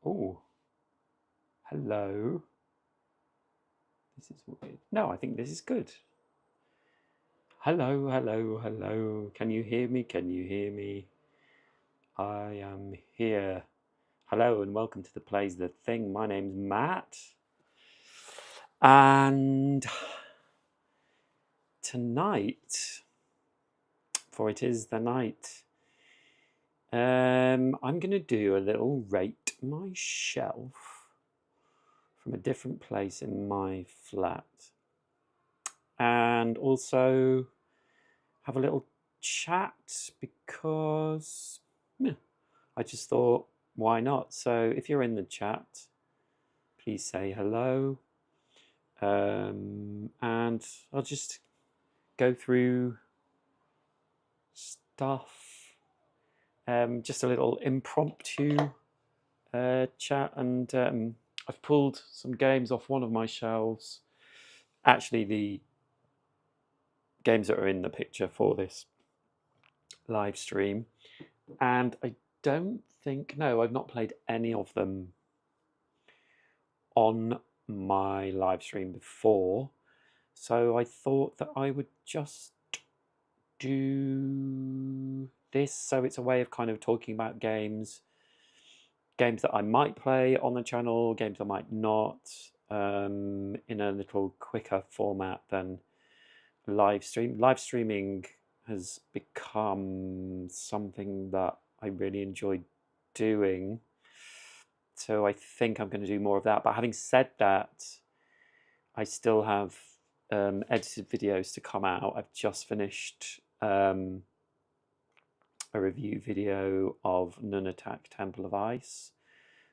Oh, hello. This is weird. No, I think this is good. Hello, hello, hello. Can you hear me? Can you hear me? I am here. Hello and welcome to the Plays the Thing. My name's Matt. And tonight, for it is the night, I'm going to do a little rate my shelf from a different place in my flat. And also have a little chat because I just thought, why not? So if you're in the chat, please say hello. And I'll just go through stuff. Just a little impromptu chat, and I've pulled some games off one of my shelves. Actually, the games that are in the picture for this live stream, and I don't think, no, I've not played any of them on my live stream before, so I thought that I would just do this. So it's a way of kind of talking about games that I might play on the channel, games I might not, in a little quicker format than live stream. Live streaming has become something that I really enjoy doing, so I think I'm going to do more of that. But having said that, I still have edited videos to come out. I've just finished a review video of Nunatak Temple of Ice,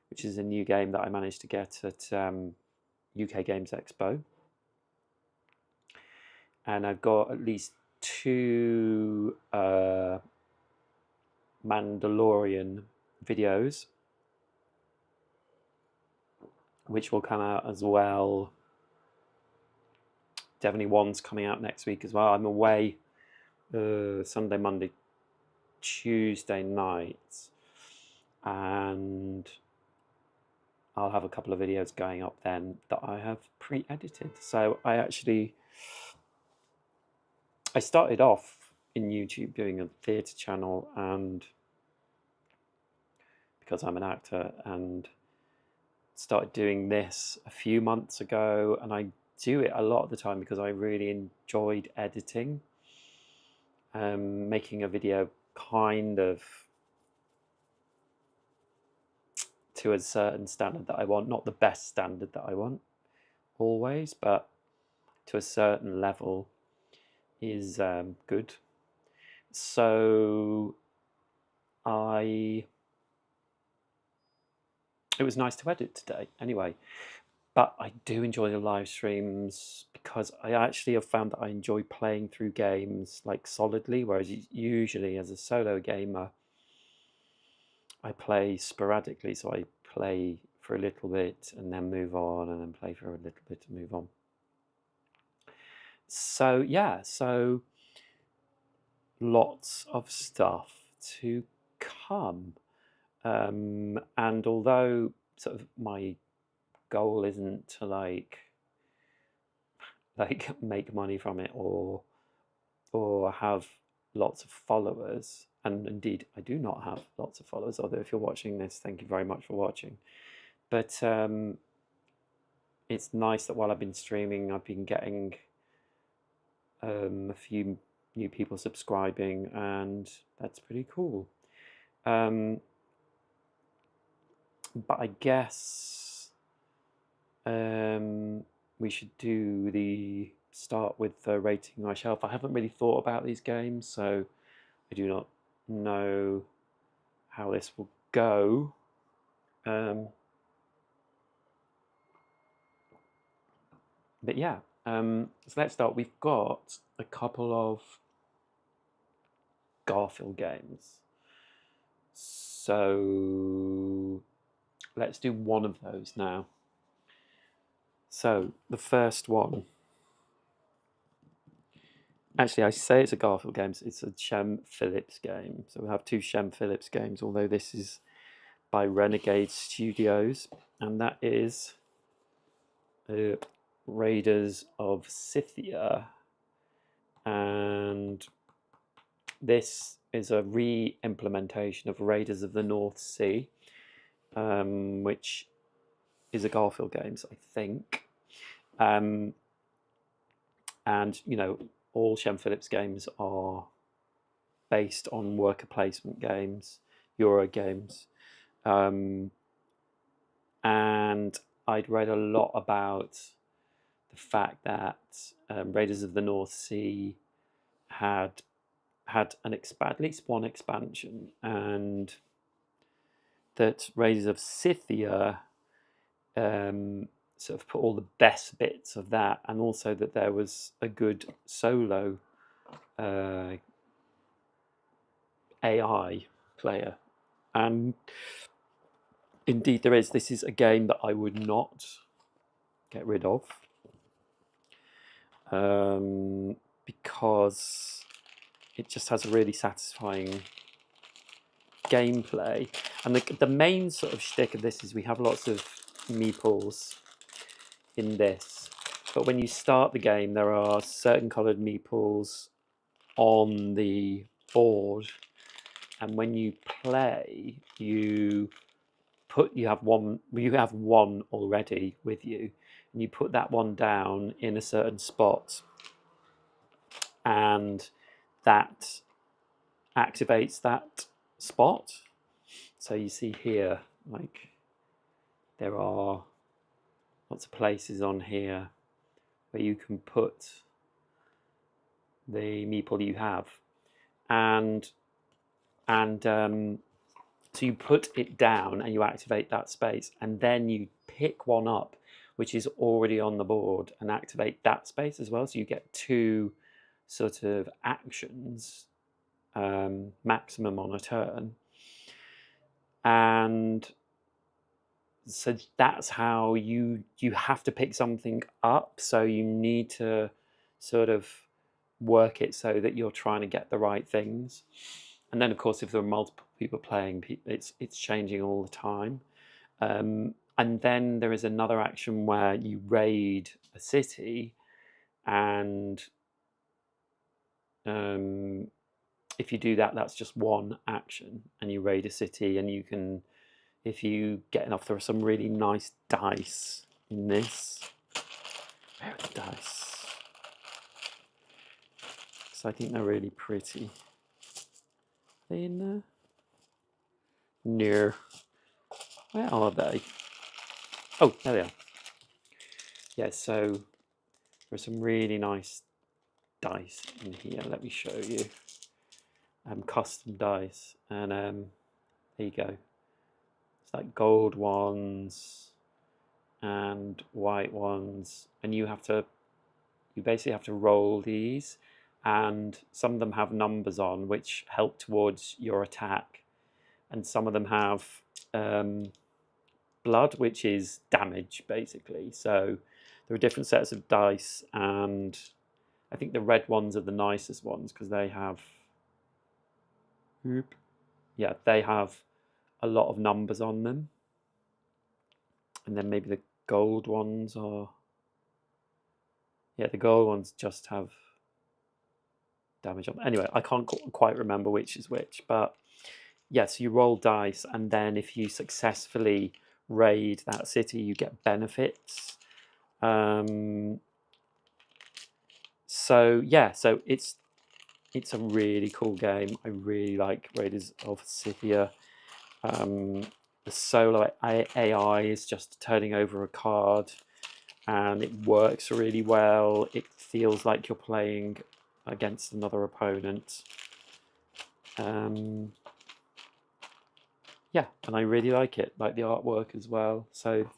which is a new game that I managed to get at UK Games Expo. And I've got at least 2 Mandalorian videos, which will come out as well. Definitely one's coming out next week as well. I'm away Sunday, Monday, Tuesday nights, and I'll have a couple of videos going up then that I have pre-edited. So I started off in YouTube doing a theatre channel, and because I'm an actor, and started doing this a few months ago, and I do it a lot of the time because I really enjoyed editing, making a video kind of to a certain standard that I want, not the best standard that I want always, but to a certain level is good. So it was nice to edit today anyway. But I do enjoy the live streams because I actually have found that I enjoy playing through games like solidly, whereas usually as a solo gamer I play sporadically. So I play for a little bit and then move on, and then play for a little bit and move on. So yeah, so lots of stuff to come. And although sort of my goal isn't to like make money from it or have lots of followers, and indeed I do not have lots of followers, although if you're watching this, thank you very much for watching. But it's nice that while I've been streaming, I've been getting a few new people subscribing, and that's pretty cool. But I guess we should do the start with rating my shelf. I haven't really thought about these games, so I do not know how this will go. But yeah, so let's start. We've got a couple of Garfield games, so let's do one of those now. So the first one, actually I say it's a Garfield game, it's a Shem Phillips game. So we have 2 Shem Phillips games, although this is by Renegade Studios, and that is Raiders of Scythia. And this is a re-implementation of Raiders of the North Sea, which is a Garphill Games, I think. And you know, all Shem Phillips games are based on worker placement games, Euro games. And I'd read a lot about the fact that Raiders of the North Sea had at least one expansion, and that Raiders of Scythia sort of put all the best bits of that, and also that there was a good solo AI player. And indeed there is. This is a game that I would not get rid of, because it just has a really satisfying gameplay. And the main sort of shtick of this is we have lots of meeples in this, but when you start the game there are certain coloured meeples on the board, and when you play you have one already with you, and you put that one down in a certain spot, and that activates that spot. So you see here, like, there are lots of places on here where you can put the meeple you have, and so you put it down and you activate that space, and then you pick one up which is already on the board and activate that space as well. So you get two sort of actions maximum on a turn. And so that's how you have to pick something up. So you need to sort of work it so that you're trying to get the right things. And then, of course, if there are multiple people playing, it's changing all the time. And then there is another action where you raid a city, and if you do that, that's just one action, and you raid a city, and you can, if you get enough, there are some really nice dice in this. Where are the dice? So I think they're really pretty. Are they in there? No. Where are they? Oh, there they are. Yeah, so there's some really nice dice in here. Let me show you. Custom dice, and there you go. It's like gold ones and white ones, and you basically have to roll these, and some of them have numbers on which help towards your attack, and some of them have blood, which is damage basically. So there are different sets of dice, and I think the red ones are the nicest ones because they have they have a lot of numbers on them, and then maybe the gold ones are, the gold ones just have damage on them. Anyway, I can't quite remember which is which, but yes, you roll dice, and then if you successfully raid that city, you get benefits. So yeah, so it's a really cool game. I really like Raiders of Scythia. The solo AI is just turning over a card, and it works really well. It feels like you're playing against another opponent. Yeah, and I really like it, like the artwork as well. So,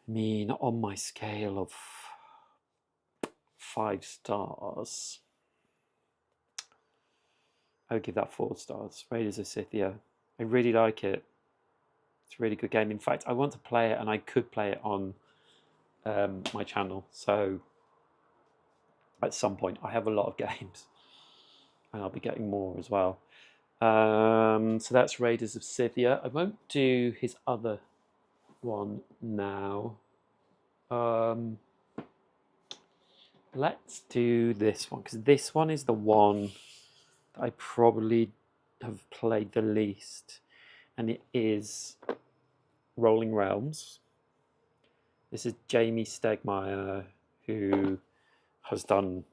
I mean, on my scale of 5 stars, I would give that 4 stars. Raiders of Scythia. I really like it. It's a really good game. In fact, I want to play it, and I could play it on my channel. So at some point, I have a lot of games, and I'll be getting more as well. So that's Raiders of Scythia. I won't do his other one now. Let's do this one, because this one is the one that I probably have played the least, and it is Rolling Realms. This is Jamie Stegmaier, who has done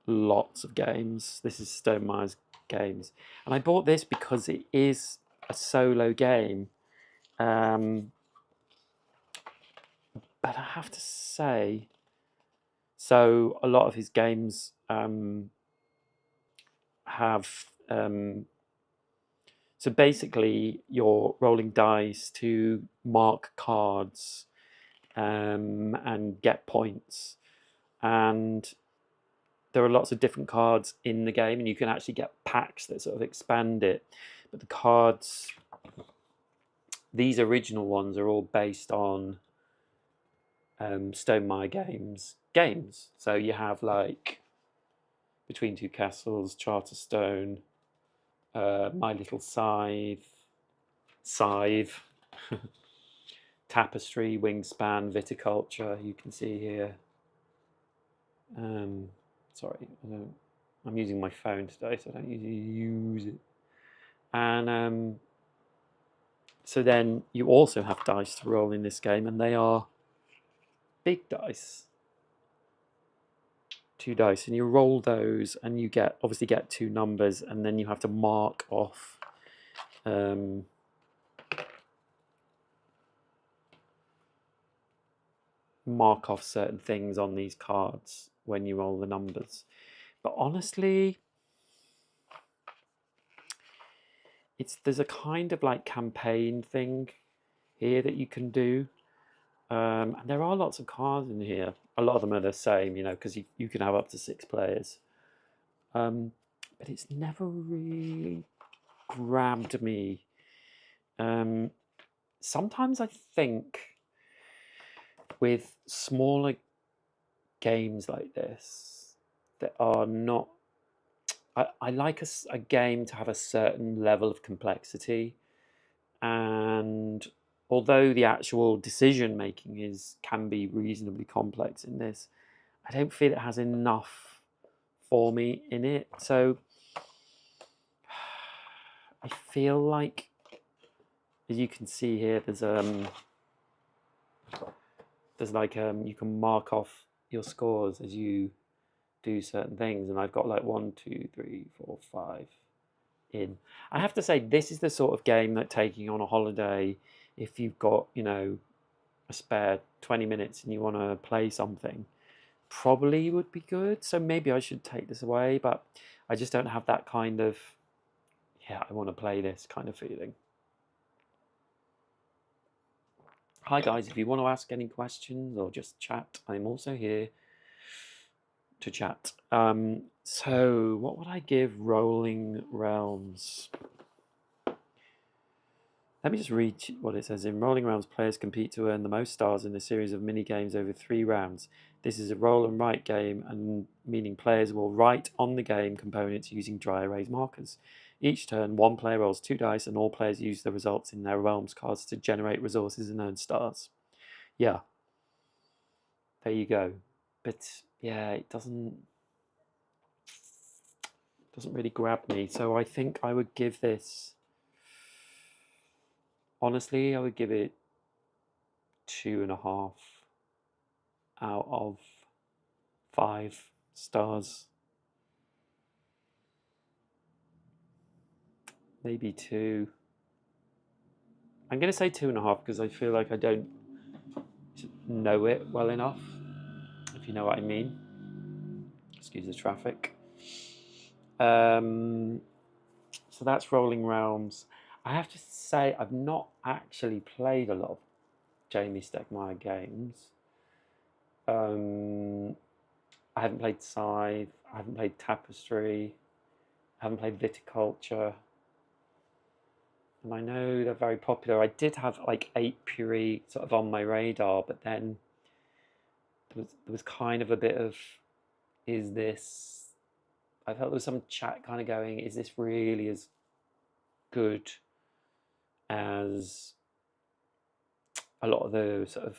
lots of games. This is Stegmaier's games, and I bought this because it is a solo game. But I have to say, so a lot of his games have so basically you're rolling dice to mark cards and get points, and there are lots of different cards in the game, and you can actually get packs that sort of expand it. But the cards, these original ones, are all based on Stonemaier games. So you have like Between Two Castles, Charterstone, My Little Scythe, Tapestry, Wingspan, Viticulture. You can see here. Sorry, I'm using my phone today, so I don't usually use it. And so then you also have dice to roll in this game, and they are big dice. 2 dice, and you roll those, and you obviously get 2 numbers, and then you have to mark off certain things on these cards when you roll the numbers. But honestly, there's a kind of like campaign thing here that you can do. And there are lots of cards in here. A lot of them are the same, because you can have up to 6 players. But it's never really grabbed me. Sometimes I think with smaller games like this that are not... I like a game to have a certain level of complexity, and although the actual decision making can be reasonably complex in this, I don't feel it has enough for me in it. So I feel like, as you can see here, there's like you can mark off your scores as you do certain things, and I've got like 1, 2, 3, 4, 5 in. I have to say, this is the sort of game that taking on a holiday, if you've got a spare 20 minutes and you want to play something, probably would be good. So maybe I should take this away, but I just don't have that kind of, I want to play this kind of feeling. Hi guys, if you want to ask any questions or just chat, I'm also here to chat. So what would I give Rolling Realms? Let me just read what it says. In Rolling Realms, players compete to earn the most stars in a series of mini-games over 3 rounds. This is a roll and write game, and meaning players will write on the game components using dry erase markers. Each turn, one player rolls 2 dice, and all players use the results in their Realms cards to generate resources and earn stars. Yeah. There you go. But yeah, it doesn't really grab me. So I think I would give this... Honestly, I would give it 2.5 out of 5 stars. Maybe 2. I'm going to say 2.5 because I feel like I don't know it well enough, if you know what I mean. Excuse the traffic. So that's Rolling Realms. I have to say, I've not actually played a lot of Jamie Stegmaier games. I haven't played Scythe, I haven't played Tapestry, I haven't played Viticulture, and I know they're very popular. I did have like Apiary sort of on my radar, but then there was kind of a bit of, is this I felt there was some chat kind of going, is this really as good as a lot of the sort of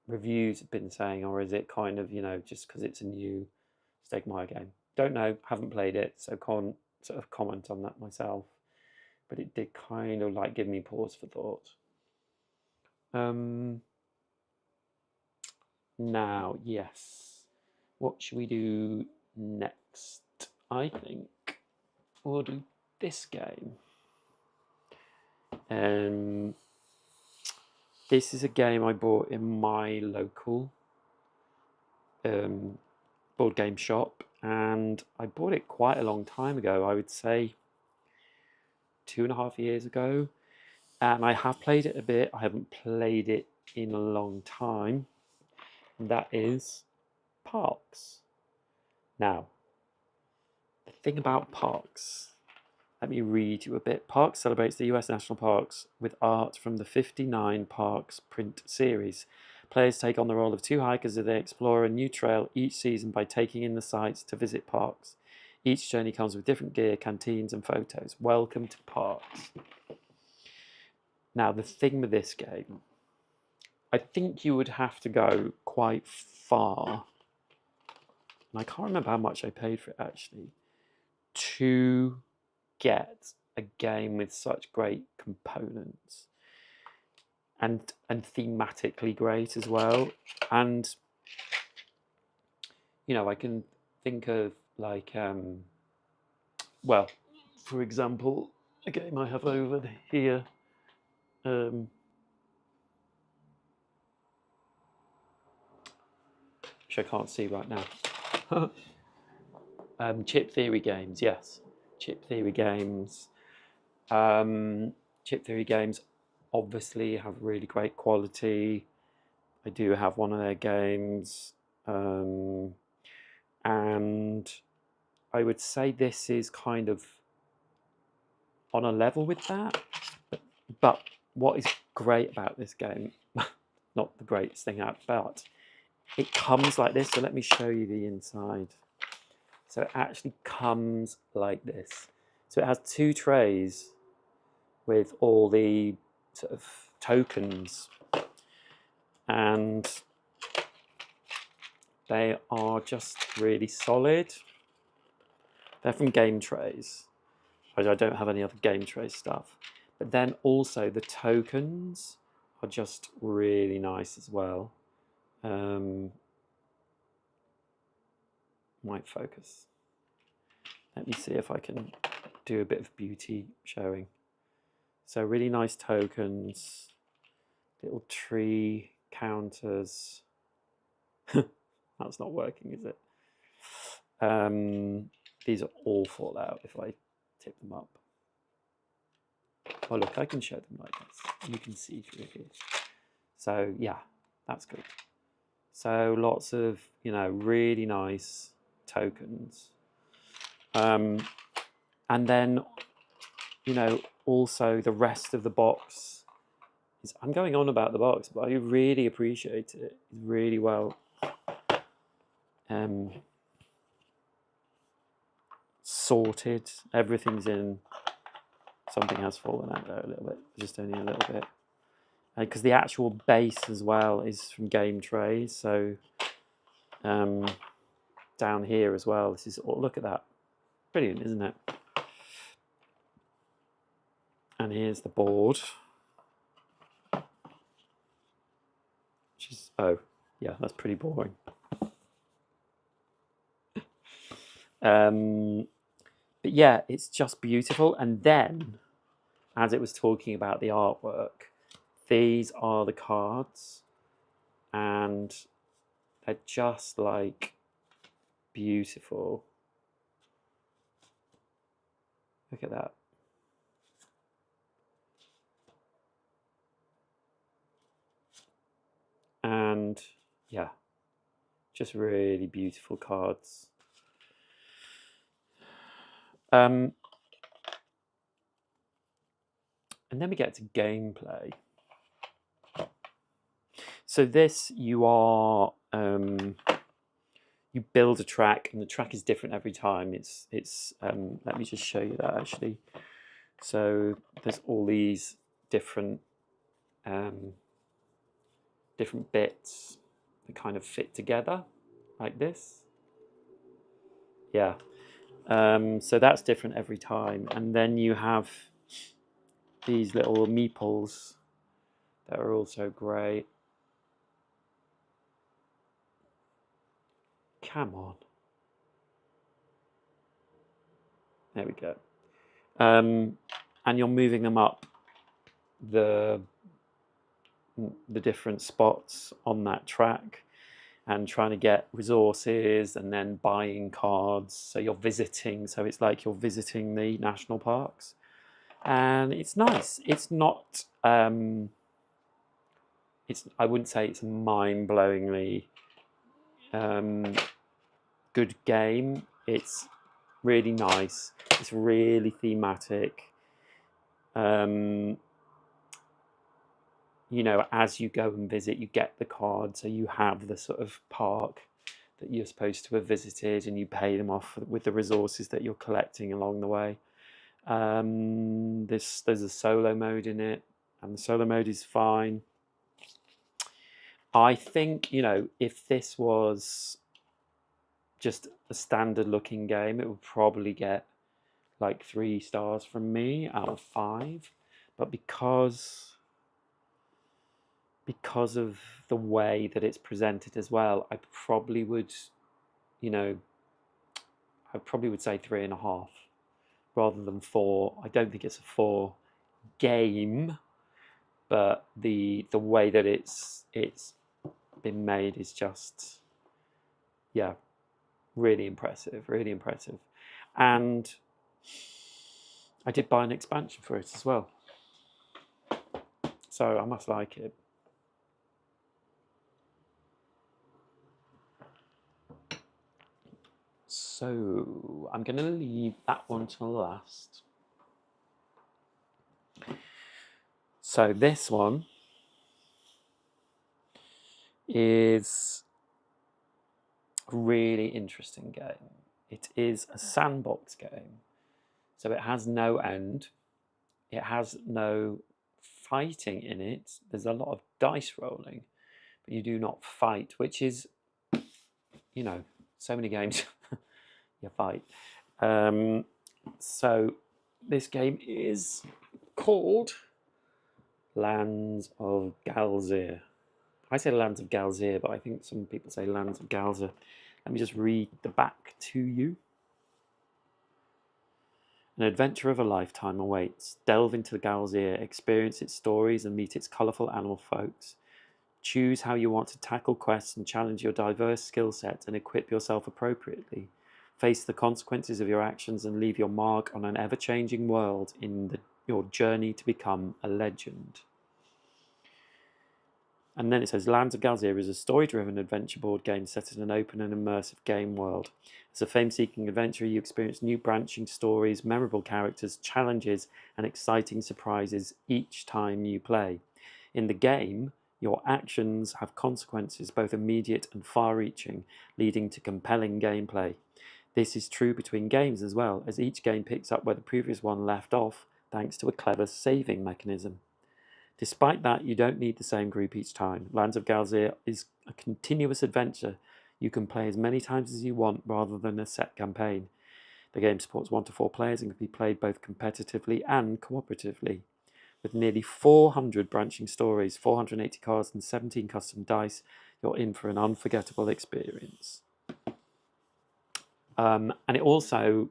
reviews have been saying, or is it kind of, just because it's a new Stegmaier game? Don't know, haven't played it, so can't sort of comment on that myself. But it did kind of like give me pause for thought. Now, yes, what should we do next? I think we'll do this game. This is a game I bought in my local board game shop, and I bought it quite a long time ago. I would say 2.5 years ago, and I have played it a bit. I haven't played it in a long time, and that is Parks. Now, the thing about Parks, let me read you a bit. Parks celebrates the US national parks with art from the 59 Parks print series. Players take on the role of two hikers as they explore a new trail each season by taking in the sights to visit Parks. Each journey comes with different gear, canteens, and photos. Welcome to Parks. Now, the thing with this game, I think you would have to go quite far, and I can't remember how much I paid for it actually, to get a game with such great components and thematically great as well. And I can think of like well, for example, a game I have over here, which I can't see right now. Chip Theory games, yes. Chip Theory games. Chip Theory games obviously have really great quality. I do have one of their games. And I would say this is kind of on a level with that. But what is great about this game, not the greatest thing out, but it comes like this. So let me show you the inside. So it actually comes like this. So it has 2 trays with all the sort of tokens, and they are just really solid. They're from Game Trays. I don't have any other Game Tray stuff. But then also the tokens are just really nice as well. Might focus. Let me see if I can do a bit of beauty showing. So really nice tokens, little tree counters. That's not working, is it? These are all fall out if I tip them up. Oh look, I can show them like this. You can see through here. So yeah, that's good. So lots of, really nice tokens. And then, also the rest of the box is, I'm going on about the box, but I really appreciate it. It's really well sorted. Everything's in. Something has fallen out there a little bit, just only a little bit. Because the actual base as well is from Game Trays, so down here as well, this is, look at that. Brilliant, isn't it? And here's the board. Which is, oh, yeah, that's pretty boring. But yeah, it's just beautiful. And then, as it was talking about the artwork, these are the cards, and they're just like beautiful. Look at that. And yeah, just really beautiful cards. And then we get to gameplay. So this, you are you build a track, and the track is different every time. It's let me just show you that actually. So there's all these different different bits that kind of fit together like this. Yeah. So that's different every time. And then you have these little meeples that are also great. Come on. There we go. And you're moving them up the different spots on that track and trying to get resources and then buying cards. So you're visiting, so it's like you're visiting the national parks. And it's nice. It's not I wouldn't say it's a mind-blowingly good game. It's really nice. It's really thematic. You know, as you go and visit, you get the card, so you have the sort of park that you're supposed to have visited, and you pay them off with the resources that you're collecting along the way. There's a solo mode in it, and the solo mode is fine. I think, you know, if this was just a standard looking game, it would probably get like 3 stars from me out of 5. But because of the way that it's presented as well, I probably would, you know, I probably would say 3.5 rather than 4. I don't think it's a 4 game, but the way that it's been made is just, yeah, really impressive, really impressive. And I did buy an expansion for it as well, so I must like it. So I'm going to leave that one till last. So this one is a really interesting game. It is a sandbox game. So it has no end. It has no fighting in it. There's a lot of dice rolling, but you do not fight, which is, you know, so many games you fight. So this game is called Lands of Galzir. I say Lands of Galzir, but I think some people say Lands of Galzir. Let me just read the back to you. An adventure of a lifetime awaits. Delve into the Galzir, experience its stories and meet its colourful animal folks. Choose how you want to tackle quests and challenge your diverse skill set and equip yourself appropriately. Face the consequences of your actions and leave your mark on an ever-changing world in your journey to become a legend. And then it says, Lands of Galzir is a story-driven adventure board game set in an open and immersive game world. As a fame-seeking adventurer, you experience new branching stories, memorable characters, challenges, and exciting surprises each time you play. In the game, your actions have consequences, both immediate and far-reaching, leading to compelling gameplay. This is true between games as well, as each game picks up where the previous one left off, thanks to a clever saving mechanism. Despite that, you don't need the same group each time. Lands of Galzir is a continuous adventure. You can play as many times as you want rather than a set campaign. The game supports 1 to 4 players and can be played both competitively and cooperatively. With nearly 400 branching stories, 480 cards and 17 custom dice, you're in for an unforgettable experience. And it also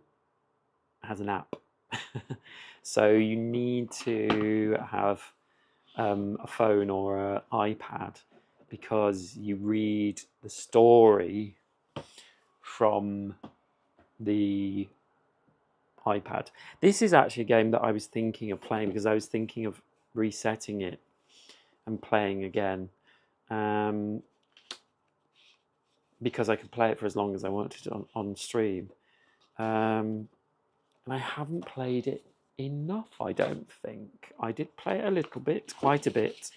has an app. So you need to have a phone or an iPad, because you read the story from the iPad. This is actually a game that I was thinking of playing, because I was thinking of resetting it and playing again, because I could play it for as long as I wanted on stream. And I haven't played it enough, I don't think. I did play it a little bit, quite a bit.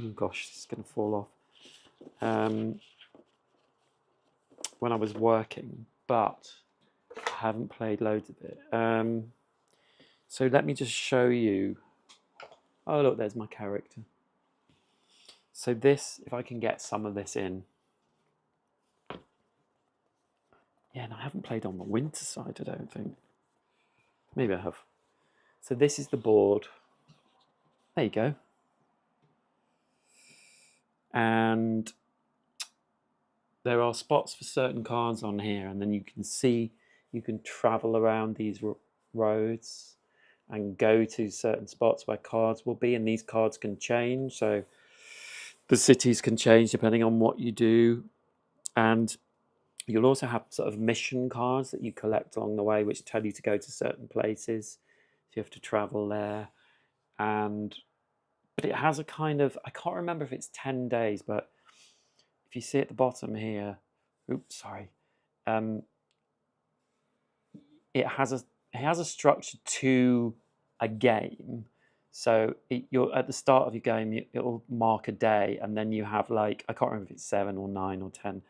Oh gosh, this is going to fall off. when I was working, but I haven't played loads of it. So let me just show you. Oh, look, there's my character. So this, if I can get some of this in. Yeah, and I haven't played on the winter side, I don't think. Maybe I have. So this is the board. There you go. And there are spots for certain cards on here, and then you can see, you can travel around these roads and go to certain spots where cards will be, and these cards can change. So the cities can change depending on what you do. And you'll also have sort of mission cards that you collect along the way, which tell you to go to certain places. So you have to travel there. But it has a kind of, I can't remember if it's 10 days, but if you see at the bottom here, oops, sorry. It has a structure to a game. So you're at the start of your game, it'll mark a day, and then you have, like, I can't remember if it's 7 or 9 or 10.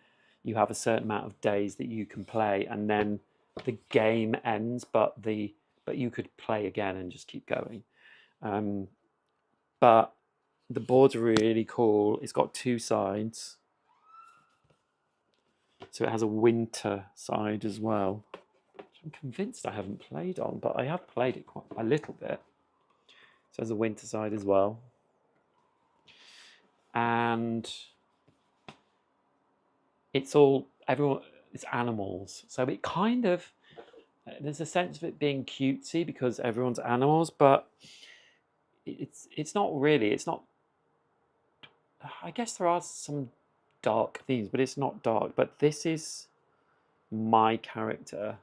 You have a certain amount of days that you can play, and then the game ends, but you could play again and just keep going. But the board's really cool. It's got 2 sides. So it has a winter side as well. I'm convinced I haven't played on, but I have played it quite a little bit. So there's a winter side as well. And it's animals. So it kind of, there's a sense of it being cutesy because everyone's animals, but it's not really, I guess there are some dark themes, but it's not dark. But this is my character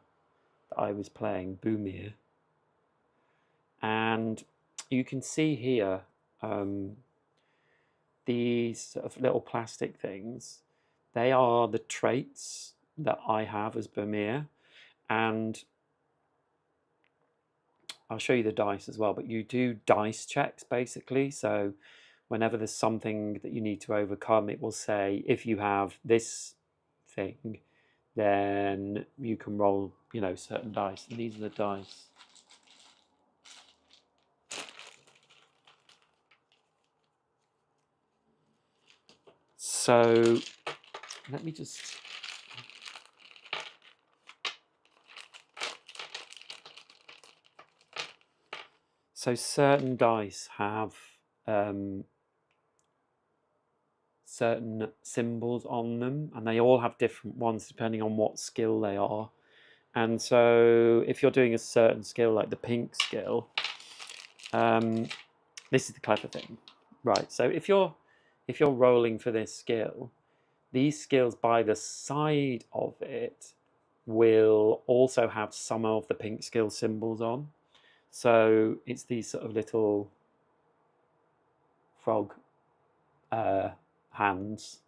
that I was playing, Bumir. And you can see here these sort of little plastic things. They are the traits that I have as Bumir. And I'll show you the dice as well, but you do dice checks basically. So whenever there's something that you need to overcome, it will say, if you have this thing, then you can roll, certain dice. And these are the dice. So let me just... So certain dice have certain symbols on them, and they all have different ones depending on what skill they are. And so if you're doing a certain skill, like the pink skill, this is the clever thing, right? So if you're rolling for this skill, these skills by the side of it will also have some of the pink skill symbols on. So it's these sort of little frog hands,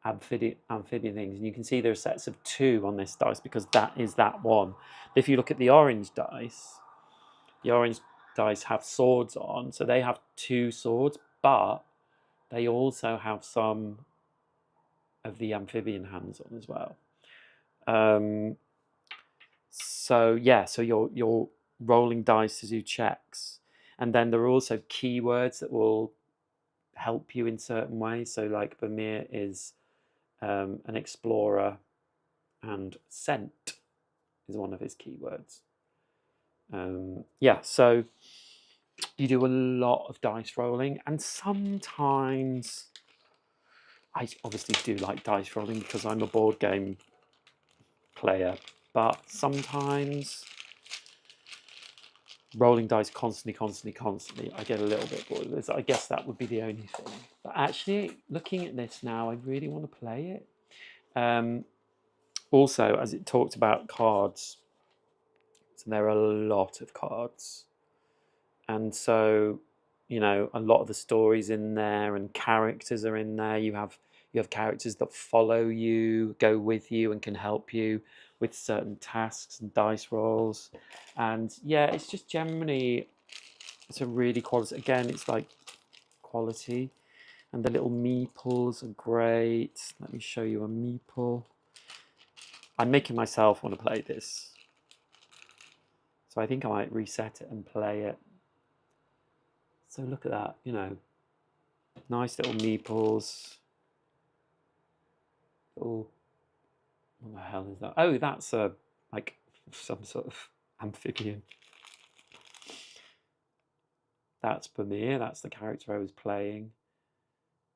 amphibian things, and you can see there are sets of 2 on this dice because that is that one. If you look at the orange dice have swords on, so they have 2 swords, but they also have some of the amphibian hands on as well. So yeah, so you're rolling dice to do checks, and then there are also keywords that will help you in certain ways. So like Bumir is an explorer, and scent is one of his keywords. Yeah, so you do a lot of dice rolling, and sometimes I obviously do like dice rolling because I'm a board game player, but sometimes rolling dice constantly, I get a little bit bored. I guess that would be the only thing. But actually, looking at this now, I really want to play it. Also, as it talked about cards, so there are a lot of cards. And so, a lot of the stories in there and characters are in there. You have characters that follow you, go with you, and can help you with certain tasks and dice rolls. And yeah, it's just generally, it's a really quality. Again, it's like quality. And the little meeples are great. Let me show you a meeple. I'm making myself want to play this. So I think I might reset it and play it. So look at that, you know. Nice little meeples. Oh, what the hell is that? Oh, that's like some sort of amphibian. That's Pamir, that's the character I was playing.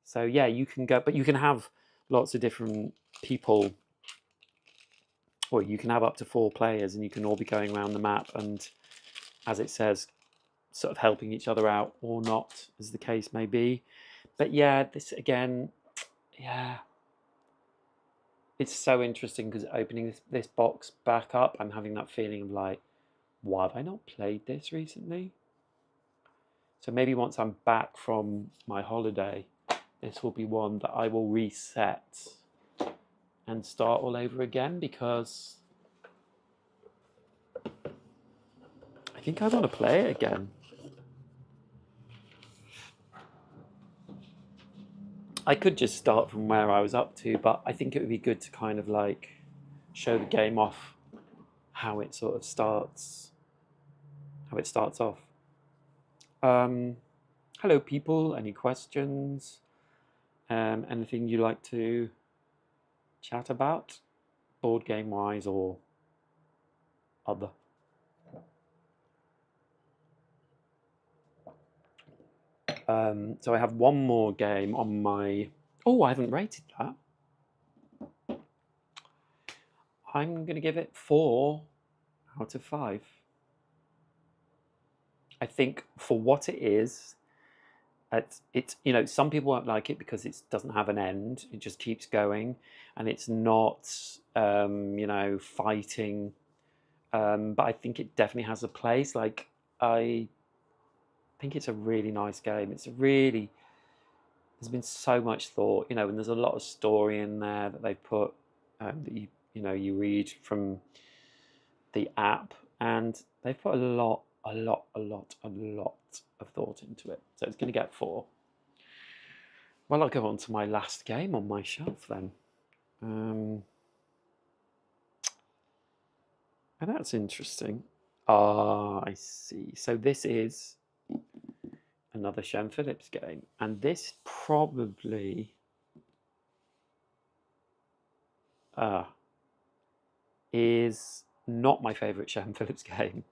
So yeah, you can go, but you can have lots of different people, or you can have up to 4 players, and you can all be going around the map and, as it says, sort of helping each other out or not, as the case may be. But yeah, this again, yeah, it's so interesting because opening this box back up, I'm having that feeling of like, why have I not played this recently? So maybe once I'm back from my holiday, this will be one that I will reset and start all over again, because I think I want to play it again. I could just start from where I was up to, but I think it would be good to kind of like show the game off how it sort of starts, off. Hello people, any questions? Anything you like to chat about, board game wise or other? So I have one more game on my... Oh, I haven't rated that. I'm going to give it 4 out of 5. I think for what it is, it's you know, some people won't like it because it doesn't have an end. It just keeps going, and it's not you know, fighting. But I think it definitely has a place. Like, I think it's a really nice game. It's a really... There's been so much thought, you know, and there's a lot of story in there that they've put, that you know, you read from the app, and they've put a lot of thought into it. So it's going to get 4. Well, I'll go on to my last game on my shelf then. And that's interesting. Ah, I see. So this is another Shem Phillips game, and this probably is not my favorite Shem Phillips game,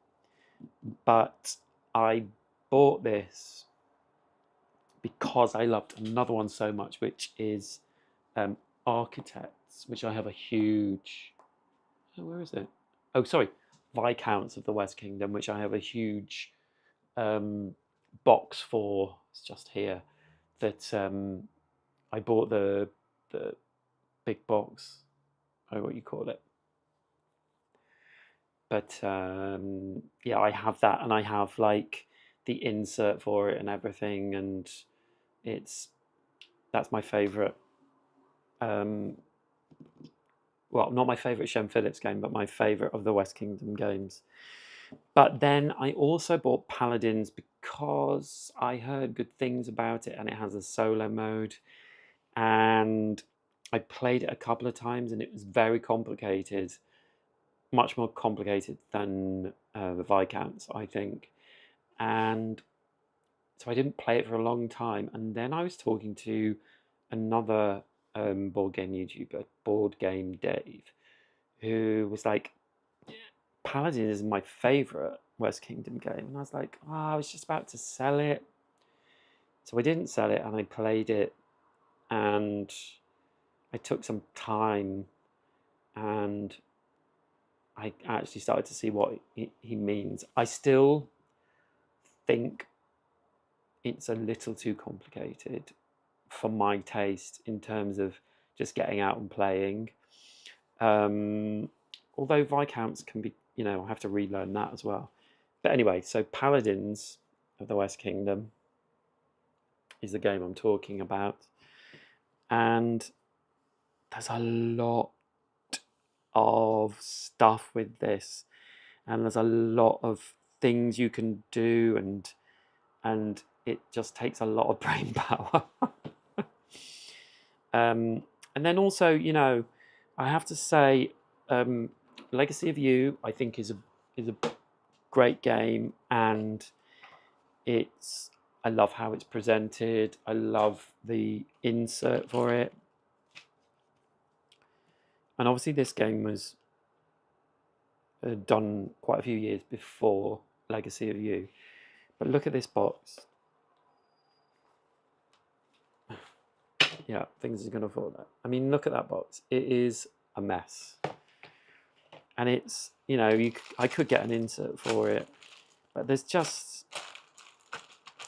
but I bought this because I loved another one so much, which is Architects, which I have a huge... Oh, where is it? Oh, sorry, Viscounts of the West Kingdom, which I have a huge box for. It's just here. That I bought the big box. I don't know what you call it. But yeah, I have that, and I have like the insert for it and everything, and that's my favorite. Well, not my favorite Shem Phillips game, but my favorite of the West Kingdom games. But then I also bought Paladins because I heard good things about it, and it has a solo mode, and I played it a couple of times, and it was very complicated, much more complicated than the Viscounts, I think. And so I didn't play it for a long time, and then I was talking to another board game YouTuber, Board Game Dave, who was like, Paladin is my favorite West Kingdom game. And I was like, oh, I was just about to sell it. So I didn't sell it, and I played it, and I took some time, and I actually started to see what he means. I still think it's a little too complicated for my taste in terms of just getting out and playing. Although Viscounts can be, you know, I have to relearn that as well. But anyway, so Paladins of the West Kingdom is the game I'm talking about. And there's a lot of stuff with this, and there's a lot of things you can do, and it just takes a lot of brain power. And then also, you know, I have to say, Legacy of You, I think, is a great game, and I love how it's presented. I love the insert for it, and obviously this game was done quite a few years before Legacy of You. But look at this box. Yeah, things are going to fall out. I mean, look at that box. It is a mess. And it's, I could get an insert for it, but there's just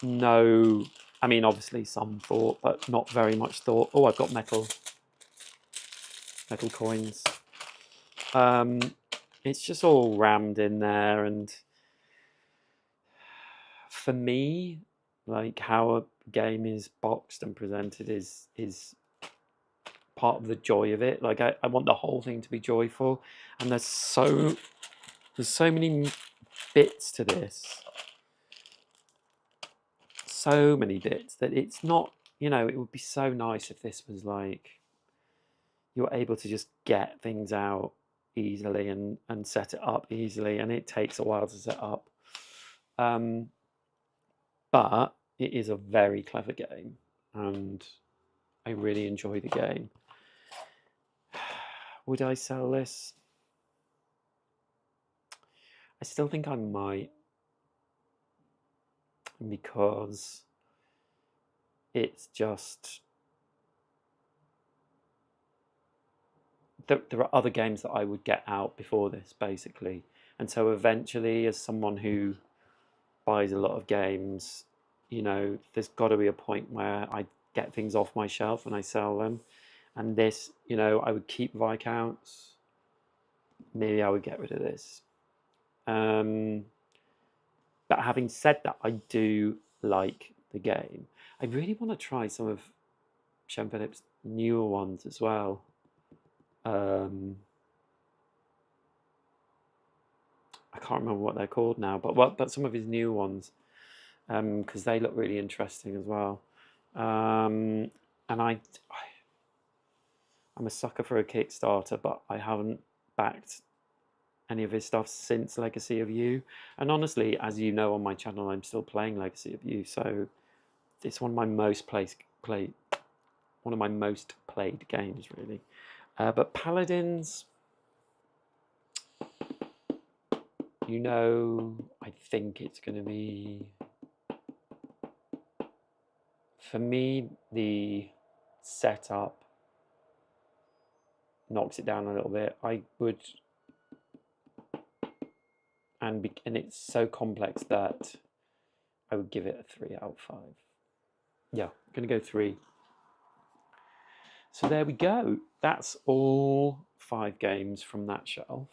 no, I mean, obviously some thought, but not very much thought. Oh, I've got metal coins. It's just all rammed in there, and for me, like, how a game is boxed and presented is part of the joy of it. Like, I want the whole thing to be joyful, and there's so many bits to this, so many bits, that it's not, it would be so nice if this was like you're able to just get things out easily and set it up easily, and it takes a while to set up. But it is a very clever game, and I really enjoy the game. Would I sell this? I still think I might, because it's just, there are other games that I would get out before this, basically. And so eventually, as someone who buys a lot of games, there's got to be a point where I get things off my shelf and I sell them. And this, I would keep Viscounts. Maybe I would get rid of this. But having said that, I do like the game. I really want to try some of Shem Phillips' newer ones as well. I can't remember what they're called now, but some of his new ones, because they look really interesting as well. And I'm a sucker for a Kickstarter, but I haven't backed any of his stuff since Legacy of You. And honestly, as you know on my channel, I'm still playing Legacy of You, so it's one of my most played games, really. But Paladins, I think it's going to be, for me, the setup knocks it down a little bit. I would, and it's so complex that I would give it a 3 out of 5. Yeah, I'm going to go 3. So there we go. That's all 5 games from that shelf.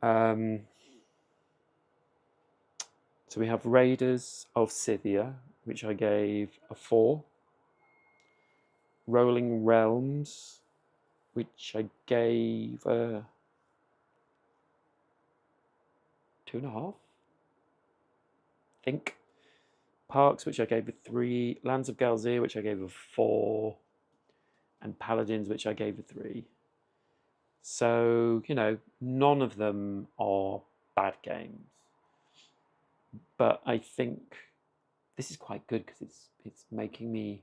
So we have Raiders of Scythia, which I gave a 4. Rolling Realms, which I gave a 2.5, I think. Parks, which I gave a 3. Lands of Galzir, which I gave a 4. And Paladins, which I gave a 3. So, none of them are bad games. But I think this is quite good, because it's making me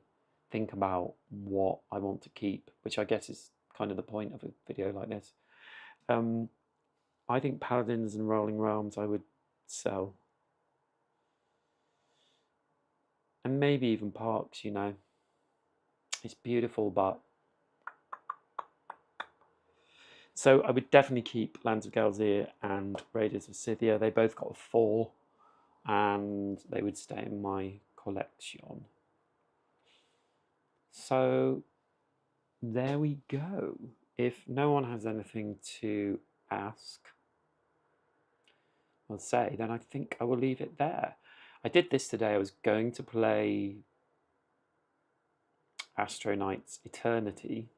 think about what I want to keep, which I guess is kind of the point of a video like this. I think Paladins and Rolling Realms I would sell. And maybe even Parks, It's beautiful, but... So I would definitely keep Lands of Galzir and Raiders of Scythia. They both got a 4, and they would stay in my collection. So there we go. If no one has anything to ask or say, then I think I will leave it there. I did this today. I was going to play Astronauts Eternity,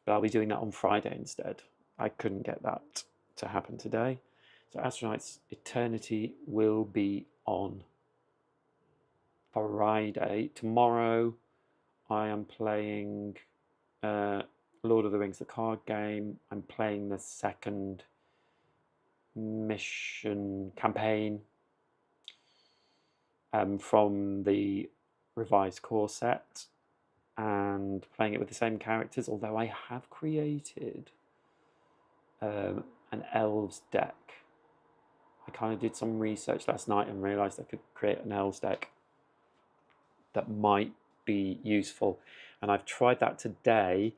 but I'll be doing that on Friday instead. I couldn't get that to happen today. So Astronauts Eternity will be on Friday. Tomorrow I am playing Lord of the Rings, the card game. I'm playing the second mission campaign from the revised core set, and playing it with the same characters, although I have created an elves deck. I kind of did some research last night and realised I could create an elves deck that might be useful, and I've tried that today,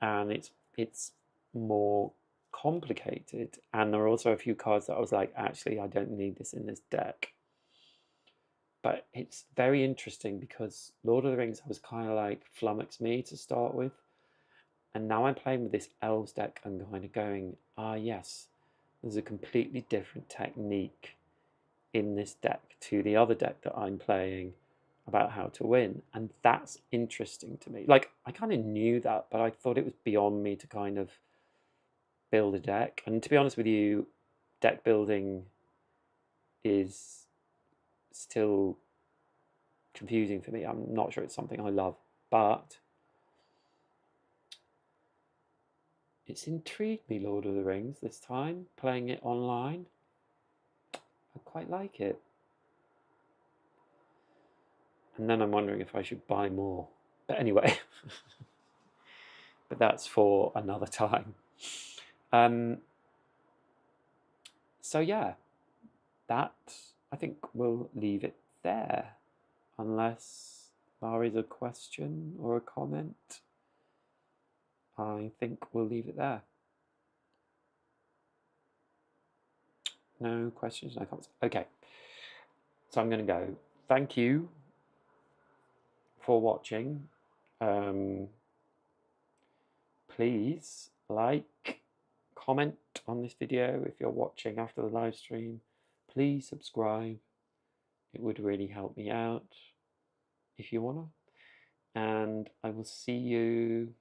and it's more complicated, and there are also a few cards that I was like, actually I don't need this in this deck. But it's very interesting because Lord of the Rings was kind of like flummoxed me to start with, and now I'm playing with this elves deck and kind of going, ah yes, there's a completely different technique in this deck to the other deck that I'm playing about how to win, and that's interesting to me. Like, I kind of knew that, but I thought it was beyond me to kind of build a deck. And to be honest with you, deck building is still confusing for me. I'm not sure it's something I love, but it's intrigued me, Lord of the Rings, this time, playing it online. I quite like it. And then I'm wondering if I should buy more. But anyway, but that's for another time. So yeah, that, I think we'll leave it there, unless there is a question or a comment. I think we'll leave it there. No questions, no comments. Okay, so I'm going to go. Thank you for watching. Please like, comment on this video if you're watching after the live stream. Please subscribe. It would really help me out if you wanna. And I will see you